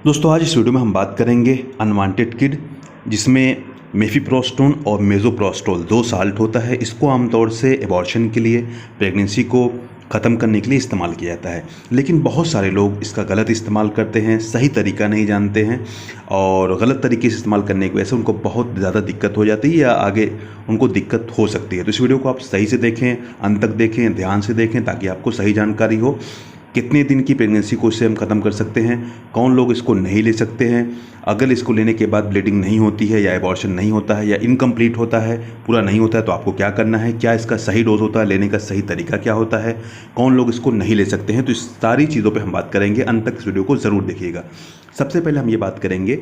दोस्तों आज इस वीडियो में हम बात करेंगे अनवांटेड किड, जिसमें मेफिप्रोस्टोन और मेजोप्रोस्टोल दो साल्ट होता है। इसको आमतौर से एबॉर्शन के लिए, प्रेगनेंसी को ख़त्म करने के लिए इस्तेमाल किया जाता है। लेकिन बहुत सारे लोग इसका गलत इस्तेमाल करते हैं, सही तरीका नहीं जानते हैं और गलत तरीके से इस्तेमाल करने की वजह से उनको बहुत ज़्यादा दिक्कत हो जाती है या आगे उनको दिक्कत हो सकती है। तो इस वीडियो को आप सही से देखें, अंत तक देखें, ध्यान से देखें ताकि आपको सही जानकारी हो। कितने दिन की प्रेगनेंसी को इससे हम ख़त्म कर सकते हैं, कौन लोग इसको नहीं ले सकते हैं, अगर इसको लेने के बाद ब्लीडिंग नहीं होती है या एबॉर्शन नहीं होता है या इनकम्प्लीट होता है, पूरा नहीं होता है, तो आपको क्या करना है, क्या इसका सही डोज होता है, लेने का सही तरीका क्या होता है, कौन लोग इसको नहीं ले सकते हैं। तो इस सारी चीज़ों पर हम बात करेंगे, अंत तक इस वीडियो को ज़रूर देखिएगा। सबसे पहले हम ये बात करेंगे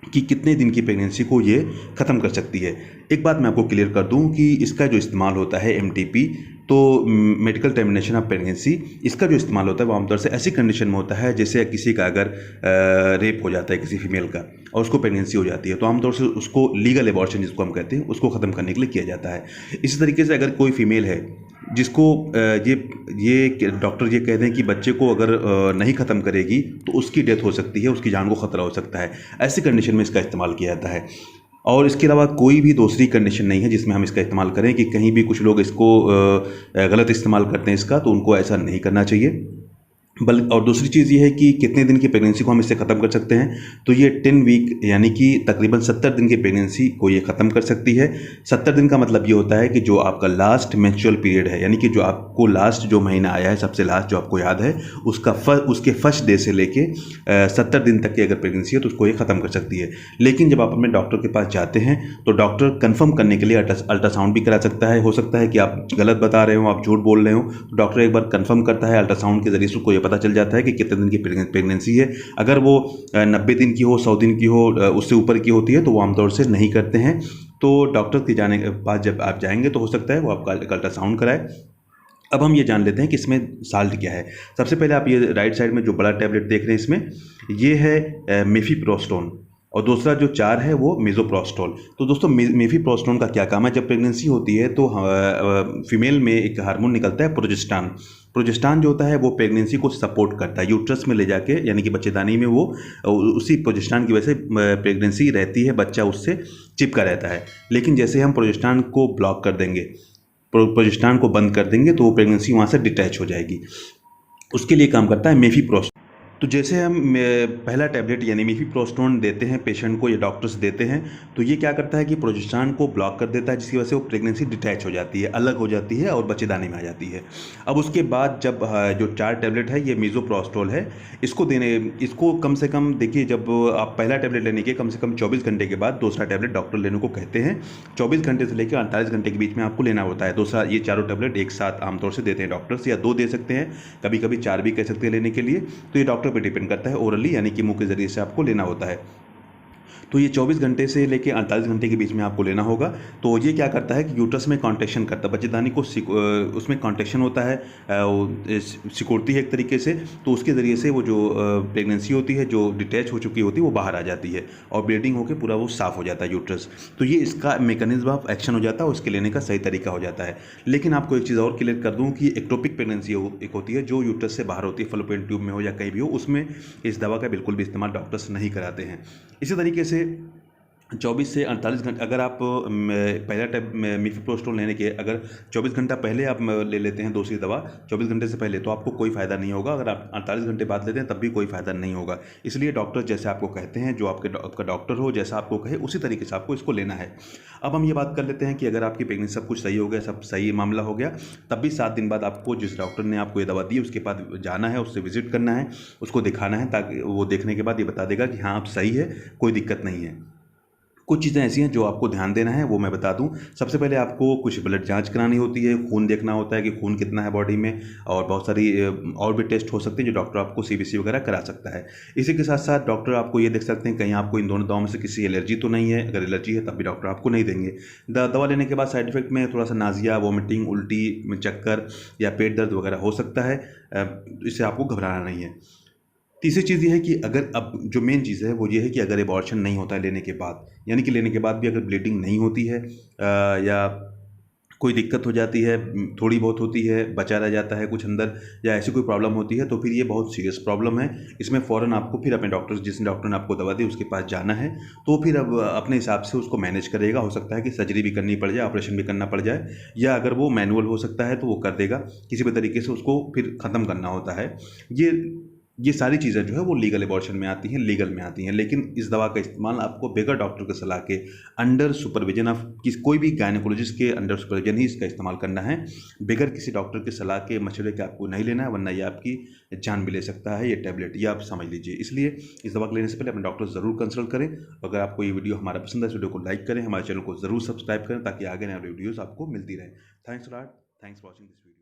कि कितने दिन की प्रेगनेंसी को ये ख़त्म कर सकती है। एक बात मैं आपको क्लियर कर दूं कि इसका जो इस्तेमाल होता है एमटीपी, तो मेडिकल टर्मिनेशन ऑफ प्रेगनेंसी, इसका जो इस्तेमाल होता है वो आमतौर से ऐसी कंडीशन में होता है जैसे किसी का अगर रेप हो जाता है किसी फीमेल का और उसको प्रेगनेंसी हो जाती है, तो आमतौर से उसको लीगल एबॉर्शन जिसको हम कहते हैं उसको ख़त्म करने के लिए किया जाता है। इसी तरीके से अगर कोई फीमेल है जिसको ये डॉक्टर ये कह दें कि बच्चे को अगर नहीं ख़त्म करेगी तो उसकी डेथ हो सकती है, उसकी जान को ख़तरा हो सकता है, ऐसी कंडीशन में इसका इस्तेमाल किया जाता है। और इसके अलावा कोई भी दूसरी कंडीशन नहीं है जिसमें हम इसका इस्तेमाल करें कि कहीं भी कुछ लोग इसको गलत इस्तेमाल करते हैं इसका, तो उनको ऐसा नहीं करना चाहिए। और दूसरी चीज़ ये है कि कितने दिन की प्रेगनेंसी को हम इससे ख़त्म कर सकते हैं, तो ये 10 वीक यानी कि तकरीबन 70 दिन की प्रेगनेंसी को ये ख़त्म कर सकती है। 70 दिन का मतलब ये होता है कि जो आपका लास्ट मेंस्ट्रुअल पीरियड है, यानी कि जो आपको लास्ट जो महीना आया है, सबसे लास्ट जो आपको याद है, उसके फर्स्ट डे से लेके 70 दिन तक की अगर प्रेगनेंसी है तो उसको ये ख़त्म कर सकती है। लेकिन जब आप अपने डॉक्टर के पास जाते हैं तो डॉक्टर कन्फर्म करने के लिए अल्ट्रासाउंड भी करा सकता है। हो सकता है कि आप गलत बता रहे हो, आप झूठ बोल रहे हो, तो डॉक्टर एक बार कन्फर्म करता है अल्ट्रासाउंड के जरिए से, उसको पता चल जाता है कि कितने दिन की प्रेगनेंसी है। अगर वो 90 दिन की हो, 100 दिन की हो, उससे ऊपर की होती है तो वो आमतौर से नहीं करते हैं। तो डॉक्टर के जाने के बाद जब आप जाएंगे तो हो सकता है वो आपका अल्ट्रासाउंड कराए। अब हम ये जान लेते हैं कि इसमें साल्ट क्या है। सबसे पहले आप ये राइट साइड में जो बड़ा टैबलेट देख रहे हैं इसमें ये है मेफिप्रोस्टोन, और दूसरा जो 4 है वो मेजोप्रोस्टोल। तो दोस्तों मेफिप्रोस्टोन का क्या काम है, जब प्रेगनेंसी होती है तो फीमेल में एक हार्मोन निकलता है प्रोजेस्टेरॉन। प्रोजेस्टेरॉन जो होता है वो प्रेगनेंसी को सपोर्ट करता है, यूट्रस में ले जाके यानी कि बच्चेदानी में वो उसी प्रोजेस्टेरॉन की वजह से प्रेगनेंसी रहती है, बच्चा उससे चिपका रहता है। लेकिन जैसे हम प्रोजेस्टेरॉन को ब्लॉक कर देंगे, प्रोजेस्टेरॉन को बंद कर देंगे, तो वो प्रेगनेंसी वहाँ से डिटैच हो जाएगी। उसके लिए काम करता है मेफिप्रोस्टोन। तो जैसे हम पहला टैबलेट यानी मेफिप्रोस्टोन देते हैं पेशेंट को, या डॉक्टर्स देते हैं, तो ये क्या करता है कि प्रोजेस्टेरॉन को ब्लॉक कर देता है, जिसकी वजह से वो प्रेगनेंसी डिटैच हो जाती है, अलग हो जाती है और बच्चेदानी में आ जाती है। अब उसके बाद जब जो 4 टैबलेट है ये मेजोप्रोस्टोल है, इसको कम से कम देखिए, जब आप पहला टैबलेट लेने के कम से कम 24 घंटे के बाद दूसरा टैबलेट डॉक्टर लेने को कहते हैं। 24 घंटे से लेकर 48 घंटे के बीच में आपको लेना होता है दूसरा। ये चारों टैबलेट एक साथ आमतौर से देते हैं डॉक्टर्स, या 2 दे सकते हैं, कभी कभी 4 भी कह सकते हैं लेने के लिए। तो ये डॉक्टर पे डिपेंड करता है, ओरली यानी कि मुंह के जरिए से आपको लेना होता है। तो ये 24 घंटे से लेकर 48 घंटे के बीच में आपको लेना होगा। तो ये क्या करता है कि यूट्रस में कॉन्ट्रैक्शन करता है, बच्चेदानी को उसमें कॉन्ट्रैक्शन होता है, सिकुड़ती है एक तरीके से, तो उसके ज़रिए से वो जो प्रेगनेंसी होती है जो डिटैच हो चुकी होती है वो बाहर आ जाती है और ब्लीडिंग होकर पूरा वो साफ़ हो जाता है यूट्रस। तो ये इसका मैकेनिज्म ऑफ एक्शन हो जाता है, उसके लेने का सही तरीका हो जाता है। लेकिन आपको एक चीज़ और क्लियर कर दूँ कि एक्टोपिक प्रेगनेंसी एक होती है जो यूट्रस से बाहर होती है, फैलोपियन ट्यूब में हो या कहीं भी हो, उसमें इस दवा का बिल्कुल भी इस्तेमाल डॉक्टर्स नहीं कराते हैं। इसी तरीके से 24 से 48 घंटे अगर आप पहला टाइप मेफिप्रोस्टोल लेने के अगर 24 घंटा पहले आप ले लेते हैं दूसरी दवा 24 घंटे से पहले, तो आपको कोई फ़ायदा नहीं होगा। अगर आप 48 घंटे बाद लेते हैं तब भी कोई फ़ायदा नहीं होगा। इसलिए डॉक्टर जैसे आपको कहते हैं, जो आपका डॉक्टर हो जैसा आपको कहे उसी तरीके से आपको इसको लेना है। अब हम ये बात कर लेते हैं कि अगर आपकी प्रेगनेंसी सब कुछ सही हो गया, सब सही मामला हो गया, तब भी 7 दिन बाद आपको जिस डॉक्टर ने आपको ये दवा दी उसके पास जाना है, उससे विजिट करना है, उसको दिखाना है, ताकि वो देखने के बाद ये बता देगा कि हाँ आप सही है, कोई दिक्कत नहीं है। कुछ चीज़ें ऐसी हैं जो आपको ध्यान देना है, वो मैं बता दूं। सबसे पहले आपको कुछ ब्लड जांच करानी होती है, खून देखना होता है कि खून कितना है बॉडी में, और बहुत सारी और भी टेस्ट हो सकते हैं जो डॉक्टर आपको सीबीसी वगैरह करा सकता है। इसी के साथ साथ डॉक्टर आपको ये देख सकते हैं कहीं आपको इन दोनों दवाओं में से किसी एलर्जी तो नहीं है। अगर एलर्जी है तब भी डॉक्टर आपको नहीं देंगे। दवा लेने के बाद साइड इफेक्ट में थोड़ा सा नाजिया, वॉमिटिंग, उल्टी, चक्कर या पेट दर्द वगैरह हो सकता है, इससे आपको घबराना नहीं है। तीसरी चीज़ ये है कि अगर अब जो मेन चीज़ है वो ये है कि अगर एबॉर्शन नहीं होता है लेने के बाद, यानी कि लेने के बाद भी अगर ब्लीडिंग नहीं होती है या कोई दिक्कत हो जाती है, थोड़ी बहुत होती है, बचा रह जाता है कुछ अंदर, या ऐसी कोई प्रॉब्लम होती है, तो फिर ये बहुत सीरियस प्रॉब्लम है। इसमें फ़ौरन आपको फिर अपने डॉक्टर, जिस डॉक्टर ने आपको दवा दी उसके पास जाना है। तो फिर अब अपने हिसाब से उसको मैनेज करेगा। हो सकता है कि सर्जरी भी करनी पड़ जाए, ऑपरेशन भी करना पड़ जाए, या अगर वो मैनुअल हो सकता है तो वो कर देगा। किसी भी तरीके से उसको फिर ख़त्म करना होता है। ये ये सारी चीज़ें जो है वो लीगल एबॉर्शन में आती हैं, लीगल में आती हैं। लेकिन इस दवा का इस्तेमाल आपको बगैर डॉक्टर की सलाह के, अंडर सुपरविजन ऑफ कोई भी गायनेकोलॉजिस्ट के अंडर सुपरविजन ही इसका इस्तेमाल करना है। बगैर किसी डॉक्टर की सलाह के, मशवरे के आपको नहीं लेना है, वरना ये आपकी जान भी ले सकता है ये टैबलेट, ये आप समझ लीजिए। इसलिए इस दवा को लेने से पहले अपने डॉक्टर ज़रूर कंसल्ट करें। अगर आपको ये वीडियो हमारा पसंद है, इस वीडियो को लाइक करें, हमारे चैनल को ज़रूर सब्सक्राइब करें, ताकि आगे नए वीडियोज़ आपको मिलती रहें। Thanks lot, thanks for watching this video.